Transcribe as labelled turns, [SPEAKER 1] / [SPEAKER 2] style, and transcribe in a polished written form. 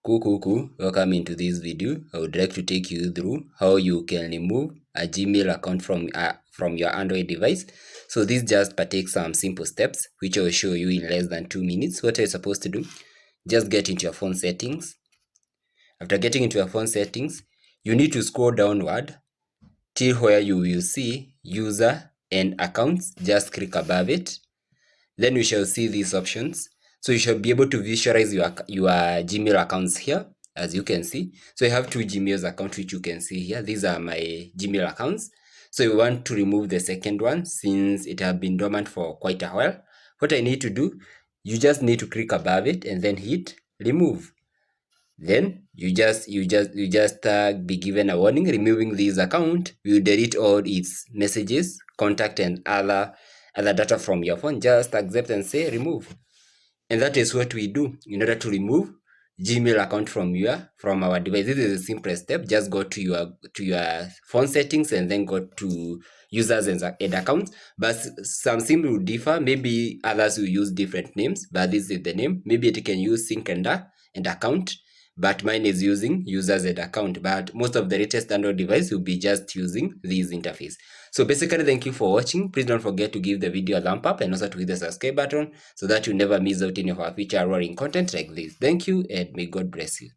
[SPEAKER 1] Cool. Welcome into this video. I would like to take you through how you can remove a Gmail account from your Android device. So this just takes some simple steps, which I will show you in less than 2 minutes. What are you supposed to do? Just get into your phone settings. After getting into your phone settings, you need to scroll downward till where you will see user and accounts. Just click above it. Then you shall see these options. So you shall be able to visualize your Gmail accounts here, as you can see. So I have two Gmail accounts, which you can see here. These are my Gmail accounts. So you want to remove the second one since it has been dormant for quite a while. What I need to do, you just need to click above it and then hit remove. Then you just be given a warning. Removing this account will delete all its messages, contact, and other data from your phone. Just accept and say remove. And that is what we do in order to remove Gmail account from our device. This is a simple step. Just go to your phone settings and then go to users and accounts. But some SIM will differ. Maybe others will use different names, but this is the name. Maybe it can use sync and account, but mine is using users and account. But most of the latest Android device will be just using this interface. So basically, thank you for watching. Please don't forget to give the video a thumb up and also to hit the subscribe button so that you never miss out any of our future rolling content like this. Thank you and may God bless you.